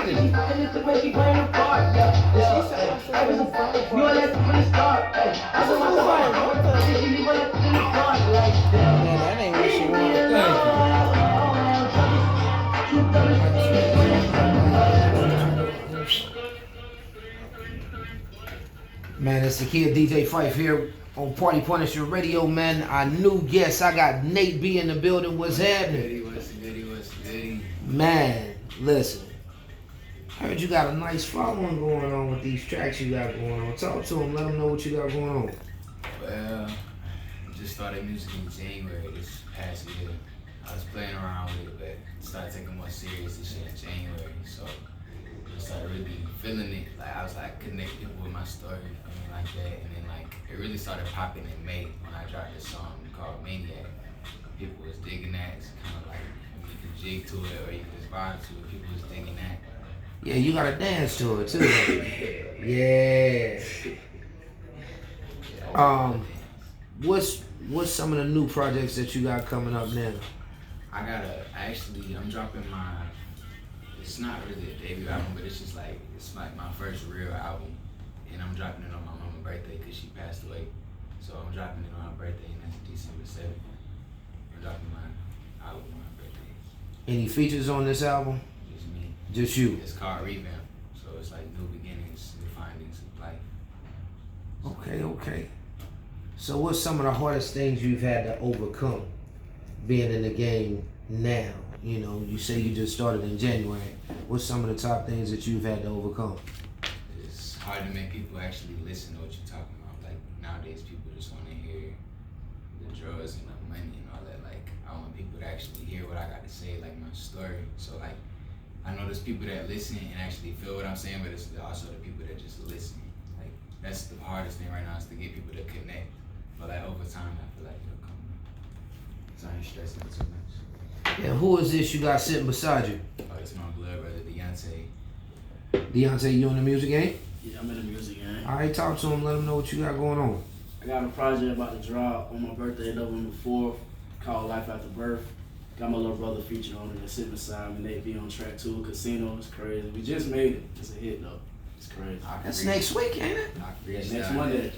energy. And it's the way she playing the part. I was a fan. You all let from the start. I was my heart. She leave all that in the dark like that. Yeah, that ain't what she wanted. Thank you. Man, it's the kid DJ Fife here on Party Punisher Radio, man. Our new guest, I got Nate B in the building. What's happening? What's good? Man, listen. Heard you got a nice following going on with these tracks you got going on. Talk to them, let them know what you got going on. Well, I just started music in January this past year. I was playing around with it, but started taking more serious this year in January. So I started really feeling it. Like I was like connected with my story, like that. And then like it really started popping in May when I dropped this song called Maniac. People was digging that. It's kind of like you can jig to it or you can just vibe to it. People was digging that. Yeah, you gotta dance to it too. Yeah. What's some of the new projects that you got coming up now? I'm dropping it's not really a debut album, but it's just like, it's like my first real album. And I'm dropping it on my mama's birthday because she passed away. So I'm dropping it on her birthday, and that's December 7th. I'm dropping my album on my birthday. Any features on this album? Just me. Just you? It's called Revamp. So it's like new beginnings, new findings of life. Okay. So what's some of the hardest things you've had to overcome being in the game now? You know, you say you just started in January. What's some of the top things that you've had to overcome? It's hard to make people actually listen to what you're talking about. Like nowadays people just want to hear the drugs and the money and all that. Like I want people to actually hear what I got to say, like my story. So like I know there's people that listen and actually feel what I'm saying, but it's also the people that just listen. Like that's the hardest thing right now is to get people to connect. But like over time I feel like it'll come. So I ain't stressing it too much. Yeah, who is this you got sitting beside you? Oh, it's my blood brother, Deontay. Deontay, you in the music game? Yeah, I'm in the music game. All right, talk to him, let him know what you got going on. I got a project about to drop on my birthday, November 4th, called Life After Birth. Got my little brother featured on it and sitting beside me. They be on track 2, Casino. It's crazy. We just made it. It's a hit though. It's crazy. That's next week, ain't it? Yeah, next Monday.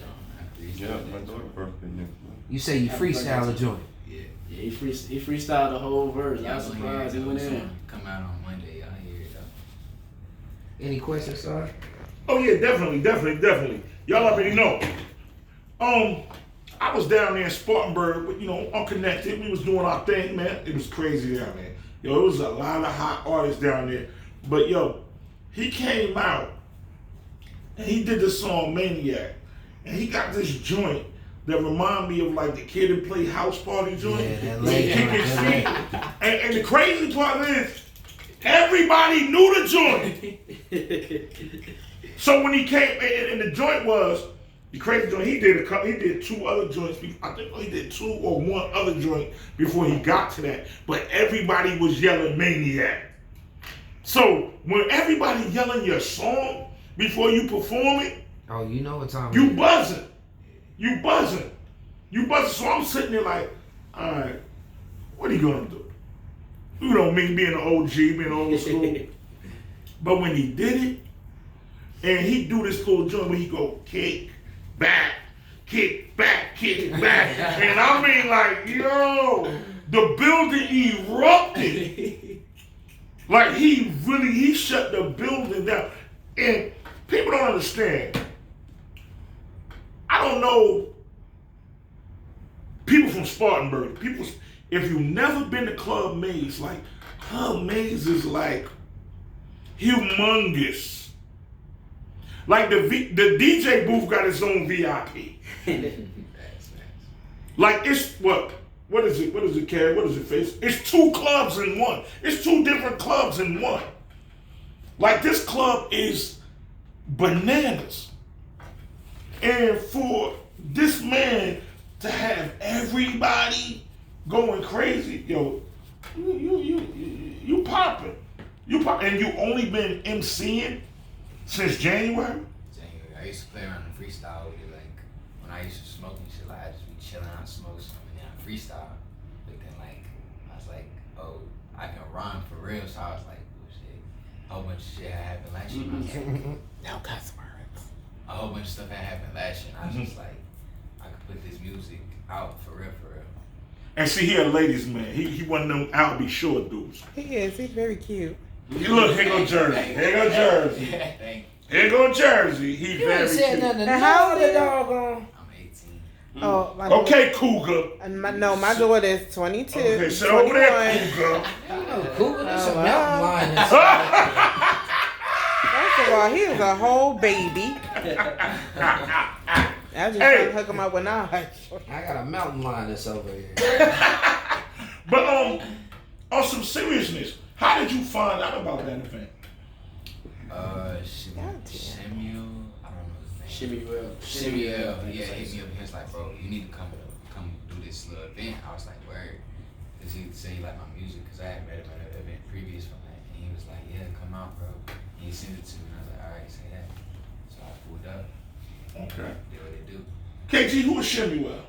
Yeah, my daughter's birthday next month. You say you freestyle a joint. Yeah, he freestyled the whole verse. I was Y'all surprised he went in. Come out on Monday, y'all hear it though. Any questions, sir? Oh yeah, definitely. Y'all already know. I was down there in Spartanburg, but unconnected. We was doing our thing, man. It was crazy down there. It was a lot of hot artists down there. But he came out and he did the song Maniac. And he got this joint that remind me of like the kid that played House Party joint. Yeah, that and the crazy part is, everybody knew the joint. So when he came, and the joint was, the crazy joint, he did 2 other joints. I think he did 2 or 1 other joint before he got to that. But everybody was yelling Maniac. So when everybody yelling your song before you perform it, oh, you know what time you buzzing. So I'm sitting there like, all right, what are you gonna do? You know me being an OG, being old school. But when he did it, and he do this little joint where he go kick back. And I mean like, the building erupted. Like he shut the building down. And people don't understand. I don't know people from Spartanburg. If you've never been to Club Maze, like Club Maze is like humongous. Like the DJ booth got its own VIP. Like it's what is it? What does it carry? What does it face? It's 2 clubs in one. It's 2 different clubs in one. Like this club is bananas. And for this man to have everybody going crazy, you popping. And you only been MCing since January? I used to play around and freestyle with it. Like when I used to smoke and shit, like I just be chilling out, smoke something, and then I freestyle. But then like I was like, oh, I can rhyme for real, so I was like, oh shit, a whole bunch of shit had happened last year. No cuss words. A whole bunch of stuff had happened last year, and I was just like, I could put this music out for real, for real. And see, he a ladies man. He one of them I'll be short dudes. He is. He's very cute. Look, here go Jersey. Here go Jersey. Thank Here go Jersey. He You very ain't said cute. nothing. And how old the is dog on? you. I'm 18. Oh, my Okay, Cougar. My daughter is 22. Okay, sit over there, 21. Cougar. Cougar, that's a Oh, mountain lion. First of all, he was a whole baby. I was just trying to hook him up with knowledge. I got a mountain lioness over here. But on some seriousness, how did you find out about that event? Shemuel, I don't know his name. Shemuel. Shemuel, yeah, hit me up. He was like, bro, you need to come do this little event. I was like, word. Cause he said he liked my music, cause I had met him at an event previous from that. And he was like, yeah, come out, bro. And he sent it to me, and I was like, all right, say that. So I pulled up. Okay. Did what it do. KG, who is Shemuel?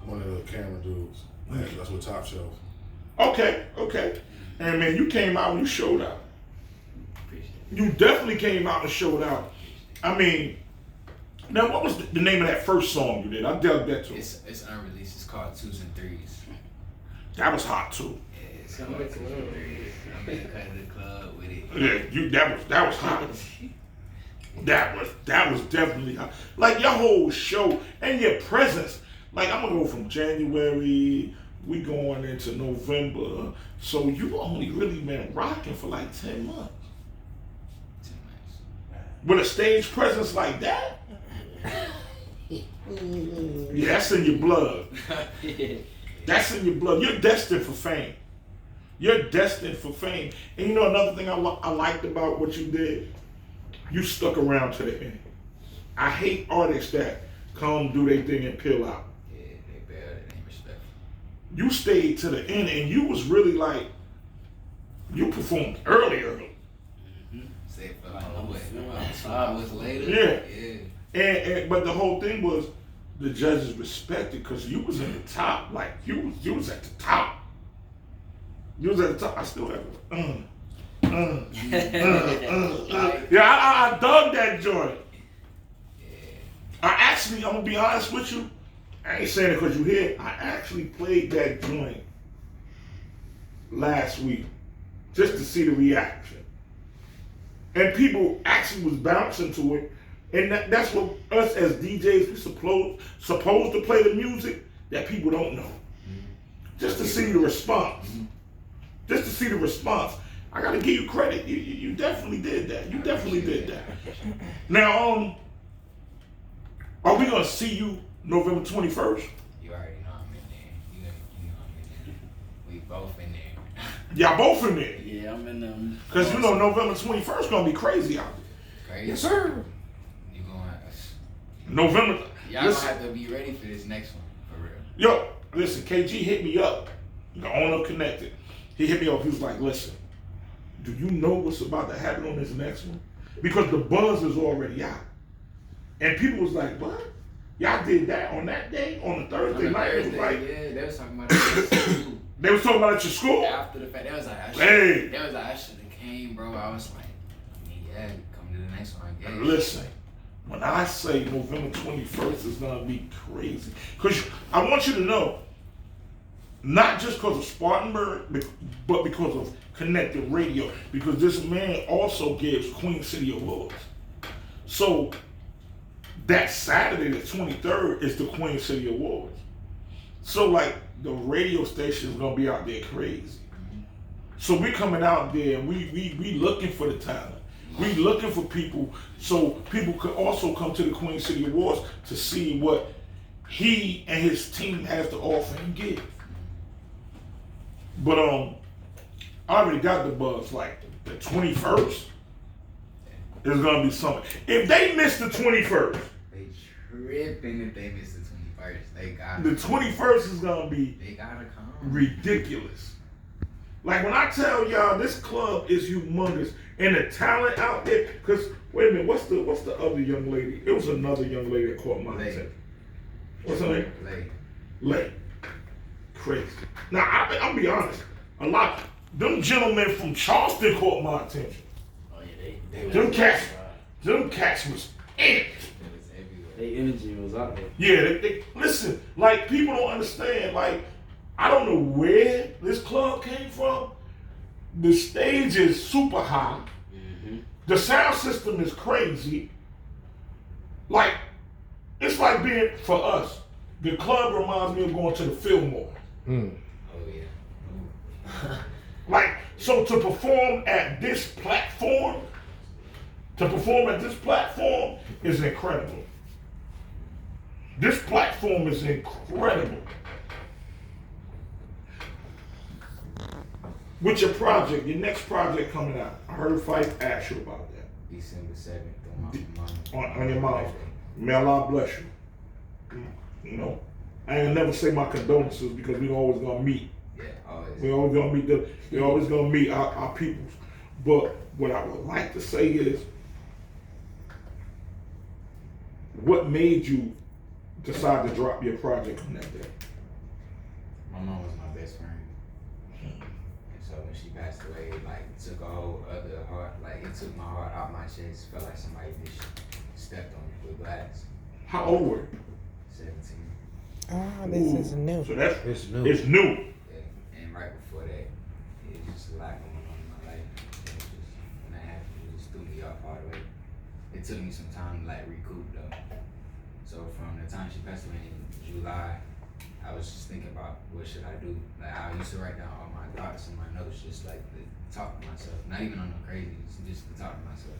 One of the camera dudes. That's what Top Shelf. Okay. And man, you came out and you showed out. Appreciate it. You definitely came out and showed out. I mean, now what was the name of that first song you did? I dug that too. It's unreleased. It's called 2s and 3s. That was hot too. Yeah, it's called 2s and 3s. I'm in the cut of the club with it. Yeah, that was hot. That was definitely hot. Like your whole show and your presence. Like I'm gonna go from January, we going into November. So you only really been rocking for like 10 months. 10 months. With a stage presence like that, yeah, that's in your blood. That's in your blood. You're destined for fame. You're destined for fame. And you know another thing I liked about what you did? You stuck around to the end. I hate artists that come do their thing and peel out. Yeah, they bear it ain't respectful. You stayed to the end and you was really like, you performed early. Say for like a hours later. Yeah. Yeah. And but the whole thing was the judges respected because you was in the top. Like you was at the top. You was at the top. I still have it. Yeah, I dug that joint. I actually, I'm gonna be honest with you. I ain't saying it because you here. I actually played that joint last week just to see the reaction, and people actually was bouncing to it. And that's what us as DJs we supposed to play the music that people don't know, just to see the response. Just to see the response. I gotta give you credit. You definitely did that. You definitely did that. Now, are we gonna see you November 21st? You already know I'm in there. You know I'm in there. We both in there. Y'all both in there. Yeah, I'm in them. Cause you know November 21st gonna be crazy out there. Crazy. Yes, sir. You going? November. Y'all Listen, gonna have to be ready for this next one, for real. yo, listen, KG hit me up. The owner of Connected. He hit me up. He was like, listen, do you know what's about to happen on this next one? Because the buzz is already out. And people was like, what? Y'all did that on that day? On the Thursday night? It was like, Yeah, they was talking about it. they was talking about it at your school? After the fact, they was like, I Hey. should have came, bro. I was like, I mean, yeah, come to the next one, I guess. Listen, when I say November 21st is gonna be crazy, because I want you to know, not just because of Spartanburg, but because of Connected Radio, because this man also gives Queen City Awards. So that Saturday, the 23rd, is the Queen City Awards. So like the radio station is gonna be out there crazy. So we coming out there and we looking for the talent. We looking for people so people could also come to the Queen City Awards to see what he and his team has to offer and give. But I already got the buzz. Like the 21st is gonna be something. If they miss the 21st, They tripping if they miss the 21st. They got the 21st is gonna be They gotta come. ridiculous. Like when I tell y'all this club is humongous and the talent out there, cause wait a minute, what's the other young lady? It was another young lady that caught my attention. What's her name? Lay. Crazy. Now I'll be honest, a lot them gentlemen from Charleston caught my attention. Them cats was in it. It was everywhere. They energy was out there. Yeah, they listen, like people don't understand, like, I don't know where this club came from. The stage is super high. The sound system is crazy. Like, it's like being, for us, the club reminds me of going to the Fillmore. Oh yeah. Like, so to perform at this platform is incredible. This platform is incredible. With your project, your next project coming out, I heard Fife ask you about that. December 7th on my mom. On your mom. May Allah bless you. You know, I ain't gonna never say my condolences because we always gonna meet. Yeah, always. We always gonna meet we always gonna meet our peoples. But what I would like to say is, what made you decide to drop your project on that day? My mom was my best friend. And so when she passed away, it like took a whole other heart, like it took my heart out my chest. Felt like somebody just stepped on it with glass. How old were you? 17. Oh, this is new. So that's It's new. It's new. Yeah. And right before that, it was just a lot going on in my life. And it just, when that happened, it just threw me off all the way. It took me some time to like recoup though. So from the time she passed away in July, I was just thinking about what should I do. Like I used to write down all my thoughts in my notes, just like to talk to myself. Not even on the crazy, just to talk to myself.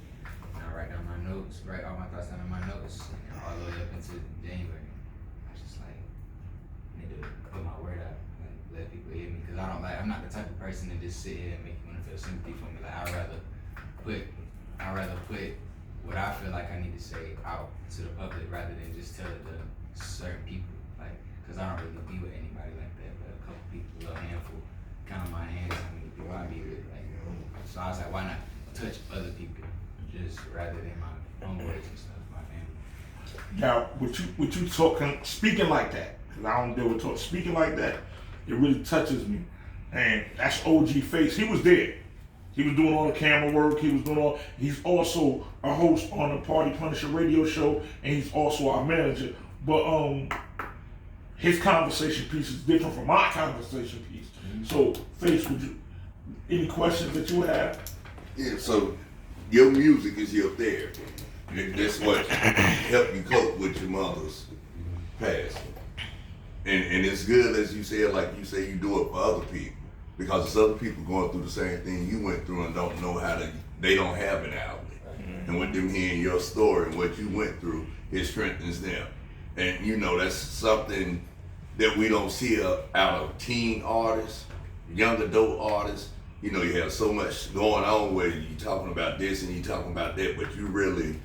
And I write down my notes, write all my thoughts down in my notes, and all the way up into January. I was just like, I need to put my word out, like let people hear me, because I'm not the type of person to just sit here and make you want to feel sympathy for me. Like I'd rather put what I feel like I need to say out to the public rather than just tell it to certain people. Like, cause I don't really be with anybody like that, but a couple people, a little handful, count on my hands how many people I be with. Like, so I was like, why not touch other people just rather than my homeboys and stuff, my family. Now, with you talking, speaking like that, because I don't deal with talk, speaking like that, it really touches me. And that's OG Face. He was there. He was doing all the camera work. He's also a host on the Party Punisher radio show, and he's also our manager. But his conversation piece is different from my conversation piece. So, Face, any questions that you have? Yeah, so your music is your therapy. That's what helped you cope with your mother's passing. And it's good, as you said, like you say, you do it for other people. Because there's other people going through the same thing you went through and don't know they don't have an outlet. And with them hearing your story and what you went through, it strengthens them. And you know, that's something that we don't see out of teen artists, young adult artists. You know, you have so much going on where you talking about this and you talking about that, but you really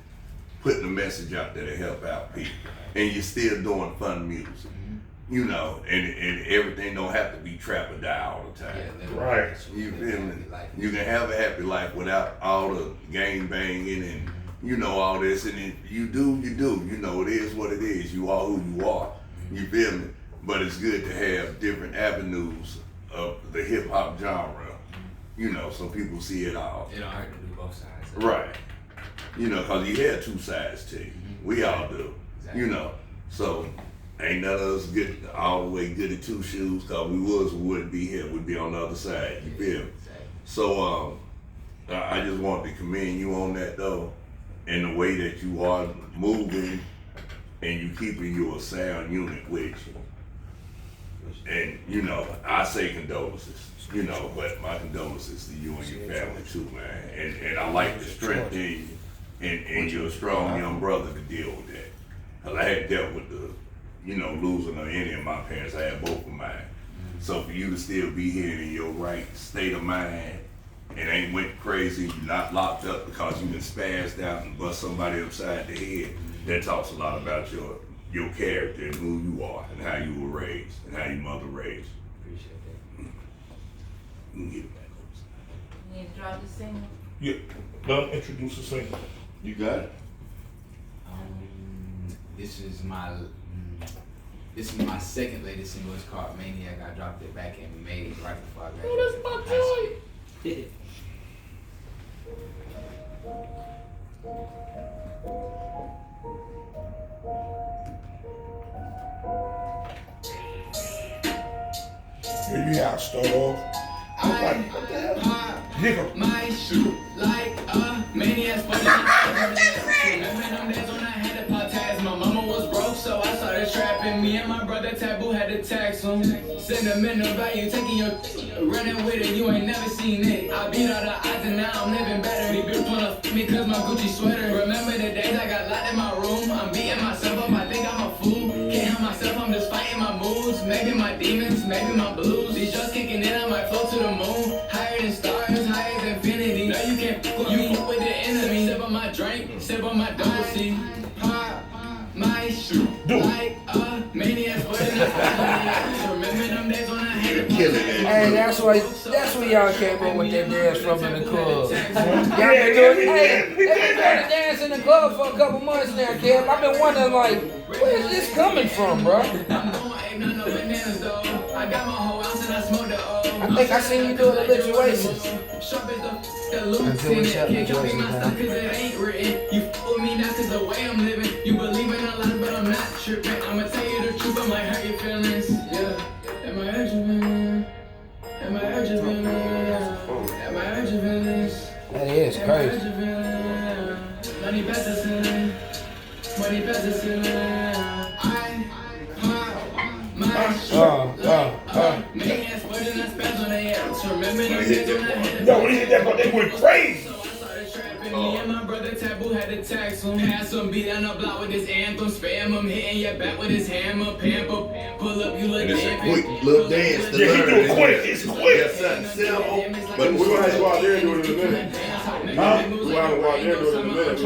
putting a message out there to help out people. And you're still doing fun music. You know, and everything don't have to be trap or die all the time. Yeah, Right. You feel me? You can have a happy life without all the gang banging and you know all this, and you do. You know, it is what it is. You are who you are. You feel me? But it's good to have different avenues of the hip hop genre. You know, so people see it all. It don't hurt to do both sides. Right. You know, cause you have two sides to you. We all do. Exactly. You know, so. Ain't none of us get all the way good at two shoes, cause we wouldn't be here. We'd be on the other side. You feel me? So I just wanted to commend you on that though, and the way that you are moving, and you keeping your sound unit with you. And you know, I say condolences. You know, but my condolences to you and your family too, man. And I like the strength in you, and you're a strong young brother to deal with that. Cause I had dealt with losing any of my parents. I had both of mine. So for you to still be here in your right state of mind and ain't went crazy, you're not locked up because you been spazzed out and bust somebody upside the head, that talks a lot about your character and who you are and how you were raised and how your mother raised. Appreciate that. You can get it back over. You need to drop the single? Yeah. Let him introduce the single. You got it? This is my second latest single. It's called Maniac. I dropped it back in May, right before I graduated. Oh, that's my joy. Here you have to start off. I'm like, what the hell? Nigga. My shoe like a maniac, but remember them days when I had to pop tags. My mama was broke, so I started trapping. Me and my brother Taboo had to tax him. Sentimental value, taking your running with it. You ain't never seen it. I beat all the odds and now I'm living better. These bitches wanna f me cause my Gucci sweater. Remember the days I got locked in my room. I'm beating myself up, I think I'm a fool. Can't help myself, I'm just fighting my moods. Maybe my demons, maybe my blues. These drugs kicking in, I might float to the moon. Higher than stars, higher than infinity. No, you can't f with me. You fuck with the enemy. Sip on my drink, sip on my double C. Pop my shoe like a maniac, but remember them days when I had to Killing it. Hey, that's where y'all came up with that dance from in the club. Y'all been doing, hey, they've been doing the dance in the club for a couple months now, Kev. I've been wondering, like, where is this coming from, bro? I think I seen you doing the Lituations. Until we shut the Joyces down. You fool me now cause the way I'm living. You believe in a lot, but I'm not tripping. I'ma tell you the truth, I might hurt your feelings. Yeah. Am I hurt your feelings? Am I hurt your feelings? Am I hurt your feelings? That is crazy. Money past the ceiling. Money past the ceiling. I pop my shit. Maniacs putting the spells on their ass. Remember the days when I had Yo, when he hit that part, they went crazy. Me and my brother Taboo had to tax him. Had some beat on the block with his anthem. Spam him, hitting your back with his hammer. Pamper, pull up, you look And it's a epic. quick little dance to Yeah, he learn. do it quick. It's quick. That's something simple, but We're gonna go out there and do it in a minute. Huh? We're gonna go out there and do it in a minute.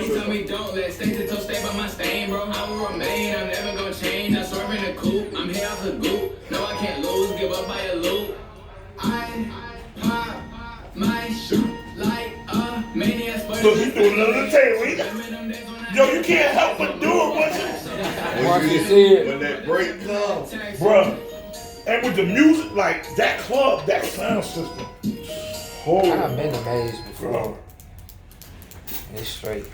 He tell me don't let stay to toe, stay by my stain, bro. I will remain, I'm never gonna change. I'm swerving the coupe, I'm here off the goop. No, I can't lose, give up by a loop. I pop my shoe like a maniac. Look, he doing it on the table. Yo, you can't help but do it, when that break comes, bruh. And with the music, like that club, that sound system. Holy, I've been amazed before. bro. It's straight.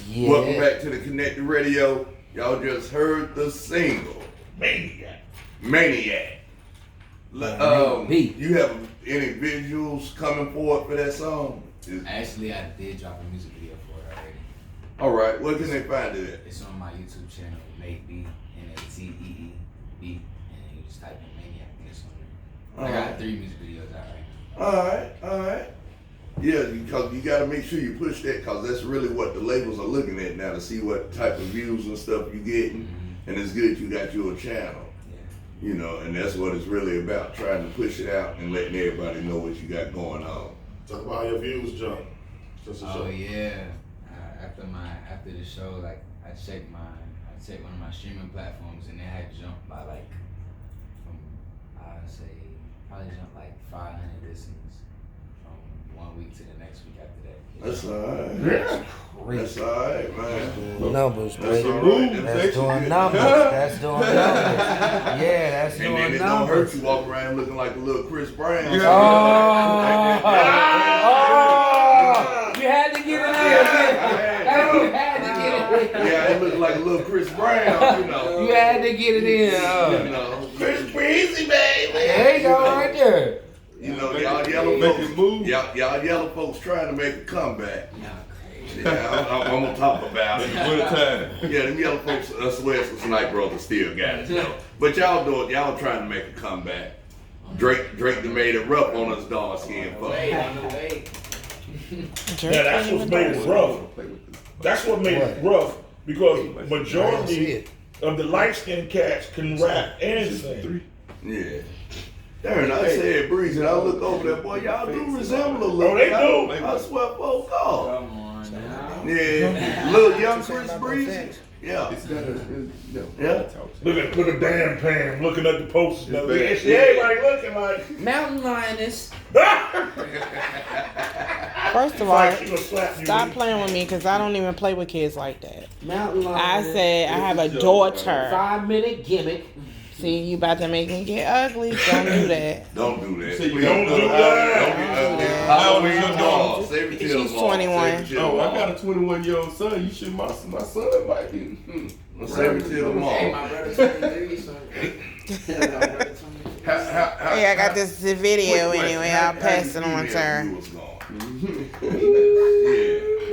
Yeah. welcome back to the Connected Radio. Y'all just heard the single, Maniac. You have any visuals coming forward for that song? Actually, I did drop a music video for it already. All right, where can they find it at? It's on my YouTube channel, Make B, N-A-T-E-E-B, and you just type in Maniac and it's on there. I got 3 music videos out right now. All right. Yeah, because you got to make sure you push that, because that's really what the labels are looking at now, to see what type of views and stuff you're getting. And it's good you got your channel. Yeah. You know, and that's what it's really about, trying to push it out and letting everybody know what you got going on. Talk about how your views jump. Oh yeah. After the show, like I checked one of my streaming platforms and it had jumped by like probably jumped like 500 listens from 1 week to the next week after that. That's alright. That's alright, man. Numbers, That's baby. alright. That's doing numbers. That's doing numbers. Yeah, that's And then doing it don't hurt numbers. you walk around looking like a little Chris Brown. You had to get it in. You had to get it in. Yeah, it looked like a little Chris Brown, you know. You had to get it in. You know, Chris Breezy, baby. There you go, right there. You know, y'all yellow folks trying to make a comeback. Yeah, I'm gonna talk about it. Yeah, them yellow folks, us Wesley Snipe brothers still got it though. But y'all do it, y'all trying to make a comeback. Drake done made it rough on us dark skinned folks. Yeah, that's what made it rough. That's what made it rough, because majority of the light skinned cats can rap and sing. Yeah. Darn, I said Breezy, I look over there, boy, y'all do resemble a little. Oh, they do. I swear, folks off. Come on now. Yeah, little young Chris Breezy. Yeah. Yeah. Look at Dan Pam looking at the posters. Everybody looking like Mountain Lioness. First of like all, she gonna slap you. stop playing with me because I don't even play with kids like that. Mountain I Lioness. said I have a daughter. 5-minute gimmick. See, you about to make me get ugly. Don't do that. Don't do that. So you Please don't don't do that. that. Don't get Don't do ugly. that. How old is your dog? Save it till She's tomorrow. 21. Save it till Oh, I tomorrow. got a 21-year-old son. You should, my son might be. Save it till tomorrow. Hey, my brother 23, so. My brother 23. Hey, I got this video Quick anyway. question. I'll How pass you it on to feel her. you was gone?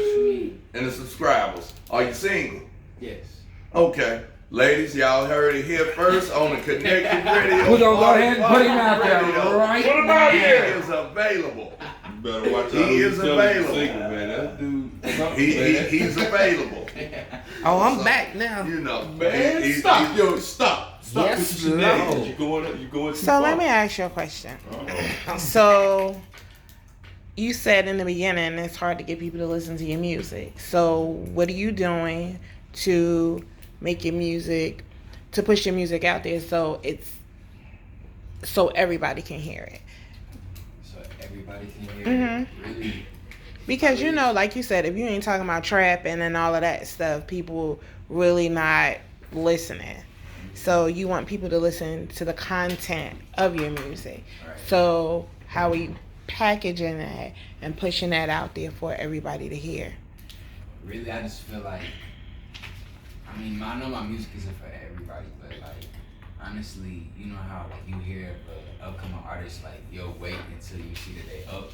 Sweet. Yeah. And the subscribers. Are you single? Yes. Okay. Ladies, y'all heard it here first on the Connected Radio. We're gonna go ahead and put him out there Radio. right Put him out He here. is available. You better watch out. He who you is tell available. you're single, man. That dude, something, man. He's available. Oh, I'm back now. You know. Man, He- stop, he- yo, stop. Stop Yes, with your no. shenanigans. You going too So far. let me ask you a question. Uh-oh. So you said in the beginning it's hard to get people to listen to your music. So what are you doing to make your music, to push your music out there so everybody can hear it? So everybody can hear Mhm. it. Really, Because you know, like you said, if you ain't talking about trapping and all of that stuff, people really not listening. So you want people to listen to the content of your music. Right. So how are you packaging that and pushing that out there for everybody to hear? really, I just feel like, I mean, I know my music isn't for everybody, but like, honestly, you know how like you hear of an upcoming artist, like, yo, wait until you see that they up.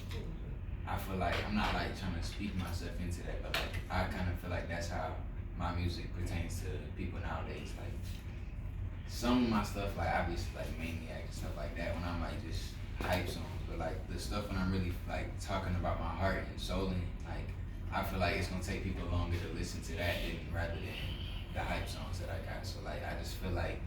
I feel like, I'm not like trying to speak myself into that, but like, I kind of feel like that's how my music pertains to people nowadays. Like, some of my stuff, like obviously like Maniac and stuff like that, when I'm like just hype songs, but like the stuff when I'm really like talking about my heart and soul, and like I feel like it's gonna take people longer to listen to that rather than the hype songs that I got. So like I just feel like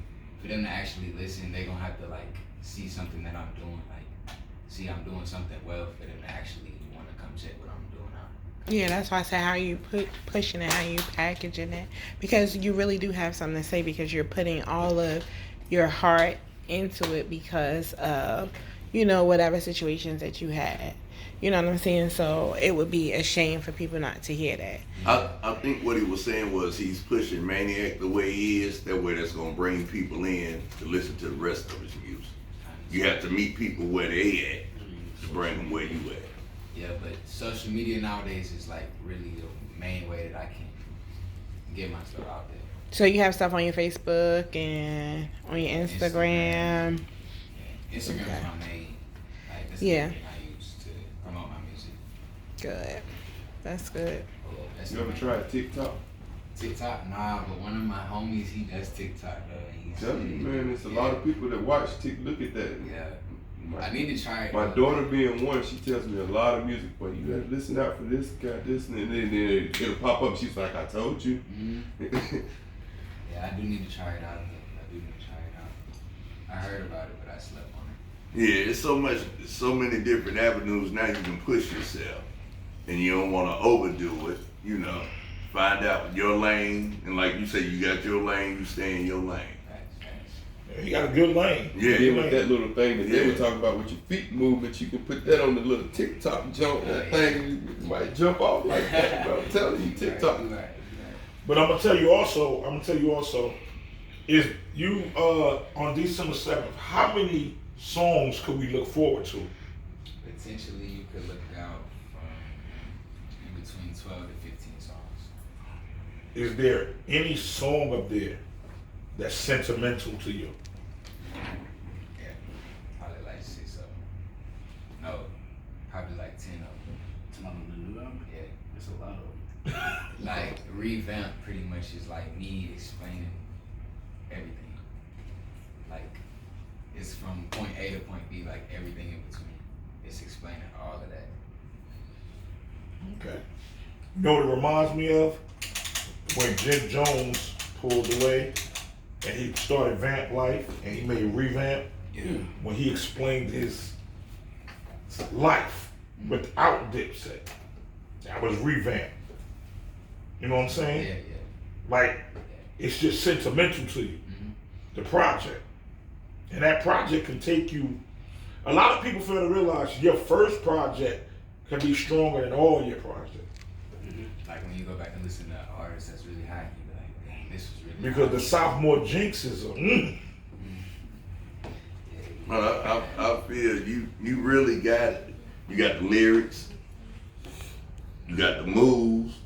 for them to actually listen, they're gonna have to like see something that I'm doing, like see I'm doing something well for them to actually want to come check what I'm doing out. Yeah, that's why I said how you pushing it, how you packaging it, because you really do have something to say because you're putting all of your heart into it because of, you know, whatever situations that you had. You know what I'm saying? So it would be a shame for people not to hear that. I think what he was saying was he's pushing Maniac the way he is. That way that's going to bring people in to listen to the rest of his music. You have to meet people where they at to bring them where you at. Yeah, but social media nowadays is like really the main way that I can get my stuff out there. So you have stuff on your Facebook and on your Instagram. Yeah. Instagram Okay. is my main, like that's Yeah. the thing I use to promote my music. Good. That's good. That's You the ever main- tried TikTok? TikTok? Nah, but one of my homies, he does TikTok though. Tell you, man, it's a lot of people that watch look at that. Yeah, My, I need to try it. my though. daughter being one, she tells me a lot of music, but you gotta listen out for this, got this, and then it'll pop up. She's like, I told you. Mhm. Yeah, I do need to try it out. Though. I do need to try it out. I heard about it, but I slept on it. Yeah, it's so many different avenues now you can push yourself, and you don't want to overdo it. You know, find out your lane, and like you say, you got your lane, you stay in your lane. Facts. He got a good lane. Yeah, Yeah, with that little thing that they Yeah. were talking about with your feet movement, you can put that on the little TikTok jump. That thing you might jump off like that. Bro. I'm telling you, TikTok. You right. But I'm gonna tell you also, is you on December 7th, how many songs could we look forward to? Potentially, you could look out from in between 12 to 15 songs. Is there any song up there that's sentimental to you? Yeah, probably like 6 of them. No, probably like 10 of them. Tell them the new album. Yeah. It's a lot of them. Like revamp pretty much is like me explaining everything. Like it's from point A to point B, like everything in between. It's explaining all of that. Okay. You know what it reminds me of? When Jim Jones pulled away and he started Vamp Life and he made Revamp. Yeah. When he explained his life without Dipset. That was Revamp. You know what I'm Yeah, saying? yeah. Like, it's just sentimental to you, Mhm. the project. And that project can take you, a lot of people fail to realize your first project can be stronger than all your projects. Like when you go back and listen to an artist that's really hot, you be like, dang, this was really Because hot. the sophomore jinx is a, I feel you really got it. You got the lyrics, you got the moves,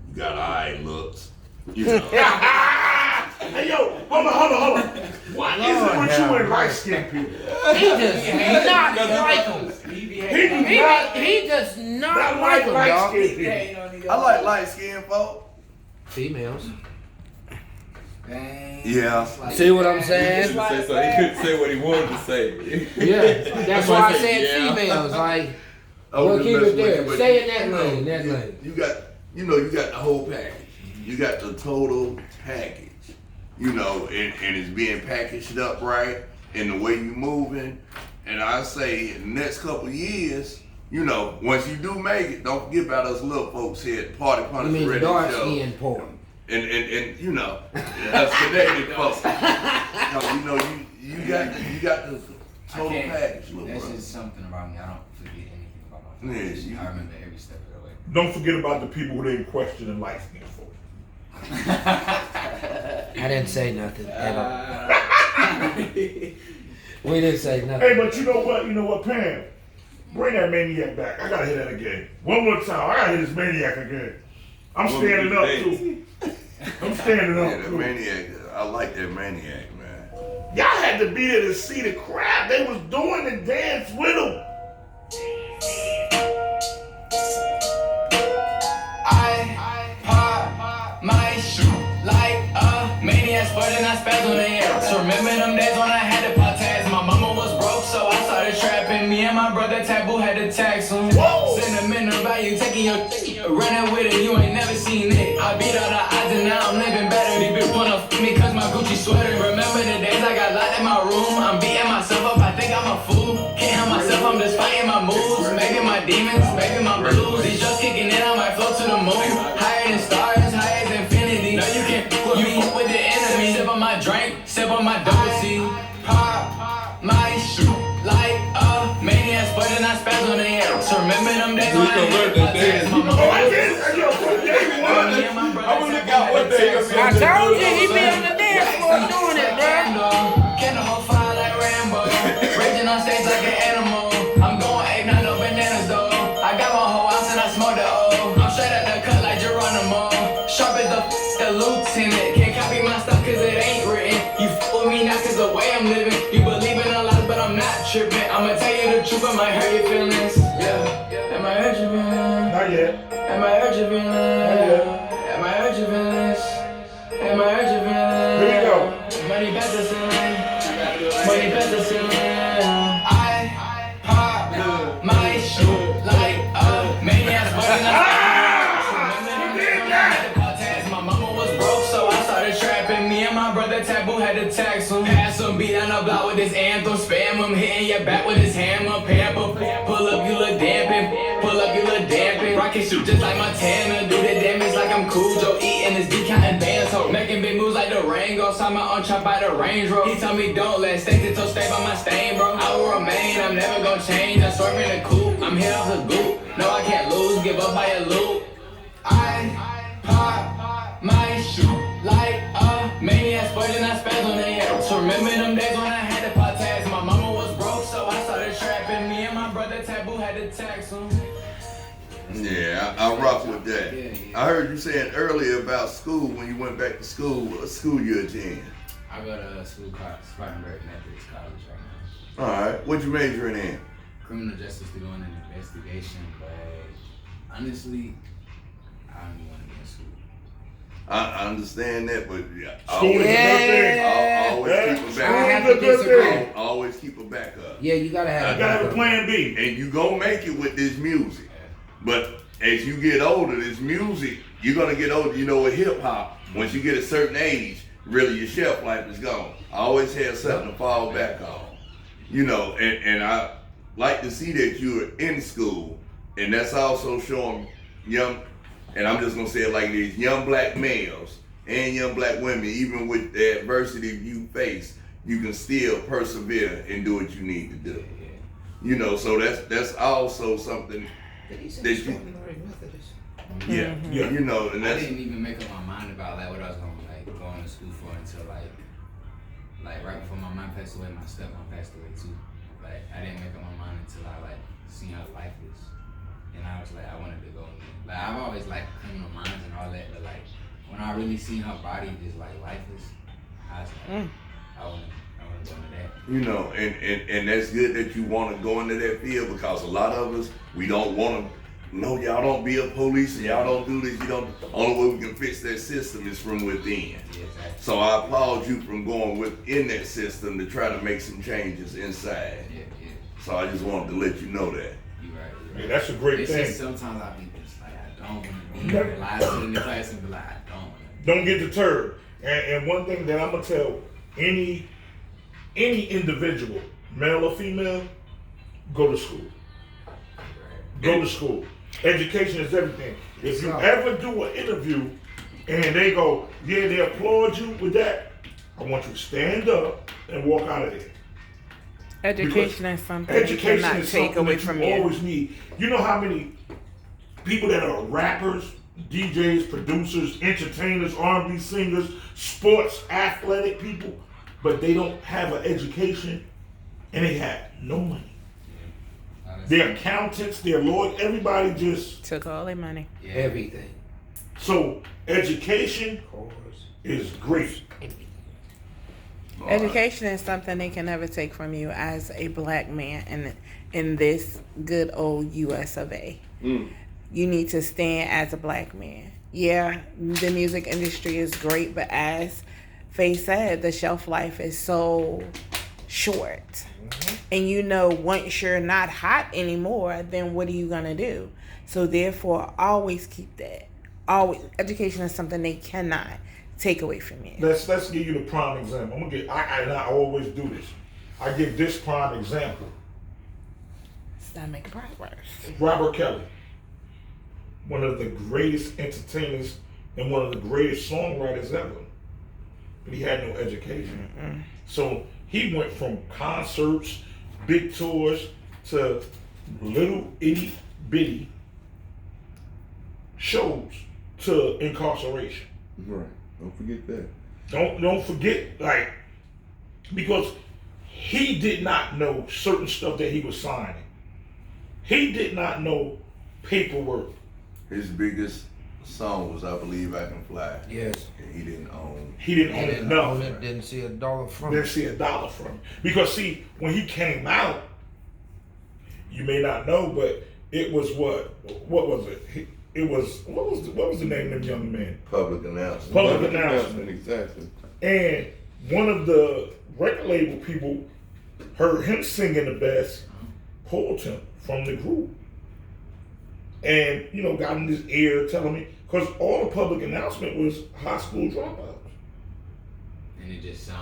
you got eye looks. You know. Hey yo, hold on. What is it with you and light skinned people? He does not like them. He does not like them, dog. I like light skinned folk. Females. Yeah. See what I'm saying? He couldn't say what he wanted to say. Yeah, that's why I said yeah. females. Like, I was we'll just keep it messing with there. you, but Stay in that you know, lane. That lane. You got the whole package. You got the total package. You know, and it's being packaged up right, and the way you moving. And I say, in the next couple of years, you know, once you do make it, don't forget about us little folks here at Party You Punish mean the Radio dark Show. skin porn? And you know, us connected folks. You know, you got the total package, little That's brother. just something about me. I don't forget anything about my Yeah, family. you- I remember every step of the way. Don't forget about the people who didn't question and light skinned folk. I didn't say nothing at all. We didn't say nothing. Hey, but you know what, Pam? Bring that maniac back. I gotta hear that again. One more time. I gotta hear this maniac again. I'm standing up too. I'm standing Yeah, up that too. maniac. I like that maniac, man. Y'all had to be there to see the crowd. They was doing the dance with him. I pop my shoe like a maniac, sporting I spaz on the air. So remember them days when I had to pot tags. My mama was broke, so I started trapping. Me and my brother Taboo had to tax him. Sentimental value, taking your running with it. You ain't never seen it. I beat all the odds and now I'm living better. These bitch wanna f me cause my Gucci sweater. Remember the days I got locked in my room. I'm beating myself up, I think I'm a fool. Can't help myself, I'm just fighting my moves. Maybe my demons, maybe my blues. These just kicking in, I might float to the moon. Higher than stars, higher than infinity. No, you can't fuck with me, fuck with the enemy. Sip on my drink, sip on my dozy. Pop my shoe like a maniac, sporting I spaz on the air. So remember them days when I had to dance. My mama Oh, I did. Yo, what day was it? I would look out one day. I told you he be on the dance floor doing it, bro. Can the whole fire like Rambo. Raging on stage like an animal. I'm going 8, not no bananas though. I got my whole house and I smoke the O. I'm straight at the cut like Geronimo. Sharp as the lieutenant. Can't copy my stuff cause it ain't written. You fool me not cause the way I'm living. You believe in a lot but I'm not tripping. I'ma tell you the truth, it might hurt your feelings. Yeah, it might hurt your feelings. Not yet. It might hurt your feelings. It might hurt your feelings. It might hurt your feelings. Here we go. Money back the ceiling. Money back the ceiling. I pop my shoe like a maniac. My mama was broke, so I started trapping. Me and my brother Taboo had to tax him. Pass him, beat down the block with his anthem. Spam him, hitting your back with his hammer. Pamper, pull up, you look damping. Pull up, you look damping. Rocket shoot just like Montana. Do the damage like I'm Cujo. Eating his D counting bands. Ho, making big moves like the Rango. Saw my own chop by the Range Road. He told me don't let stay till stay by my stain, bro. I will remain, I'm never gonna change. I'm swerving the coupe, I'm here off the goop. No, I can't lose, give up by a loop. I pop my shoe like a maniac, sporting I spaz on the air. So remember them days when I had to pot tags. My mama was broke, so I started trapping. Me and my brother Taboo had to tax him. Yeah, I rock with that. I heard you saying earlier about school when you went back to school. What school you attend? I go to a school called Spartanburg Methodist College right now. All right. What you majoring in? Criminal justice doing an investigation, but honestly, I don't even want to be in school. I understand that, but School is a good thing. I'll always Yeah. keep a School backup. is a good thing. I'll always keep a backup. Yeah, you gotta have. You gotta have a plan B. And you gonna make it with this music. But as you get older, this music, you're gonna get older. You know, with hip hop, once you get a certain age, really your shelf life is gone. I always have something to fall back on. You know, and I like to see that you're in school, and that's also showing young, and I'm just gonna say it like this, young black males and young black women, even with the adversity you face, you can still persevere and do what you need to do. You know, so that's also something that you, yeah, Yeah. you know, and I that's, didn't even make up my mind about like what I was gonna like going to school for until like like right before my mom passed away, my stepmom passed away too. Like I didn't make up my mind until I like seen her lifeless, and I was like I wanted to go. Like I've always liked Criminal Minds and all that, but like when I really seen her body just like lifeless, I was like I want to go into that. You know, and that's good that you want to go into that field, because a lot of us, we don't want to. No, y'all don't be a police and y'all don't do this. You don't. The only way we can fix that system is from within. Yeah, exactly. So I applaud you from going within that system to try to make some changes inside. Yeah. So I just wanted to let you know that. You right. Yeah, that's a great It's thing. just sometimes I be just like I don't want to be here. Like I sit in the class and be like I don't want to. Don't get deterred. And one thing that I'm gonna tell any individual, male or female, go to school. Go to school. Education is everything. If you ever do an interview and they go, yeah, they applaud you with that, I want you to stand up and walk out of there. Education is something you Education cannot is take something away that from you you. always need. You know how many people that are rappers, DJs, producers, entertainers, R&B singers, sports, athletic people, but they don't have an education and they have no money. They're accountants, they're lawyers, everybody just... Took all their money. Yeah. Everything. So education is great. Education is something they can never take from you as a black man in this good old US of A. You need to stand as a black man. Yeah, the music industry is great, but as Faye said, the shelf life is so short. And you know, once you're not hot anymore, then what are you gonna do? So therefore, always keep that. Always, education is something they cannot take away from you. Let's give you the prime example. I'm gonna get. I always do this. I give this prime example. Stop making progress. Robert Kelly, one of the greatest entertainers and one of the greatest songwriters ever, but he had no education. So he went from concerts, big tours, to little itty bitty shows to incarceration. Right. Don't forget that. Don't forget, like, because he did not know certain stuff that he was signing. He did not know paperwork. His biggest song was, I Believe I Can Fly. Yes. And he didn't own. He didn't own it. No. Didn't see $1 from Didn't it. see $1 from him. Because see, when he came out, you may not know, but it was what was it? It was what was the name of them young men? Public announcement. Public announcement. Exactly. And one of the record label people heard him singing the best, pulled him from the group. And, you know, got in his ear telling me, because all the public announcement was high school dropouts. And it just sounds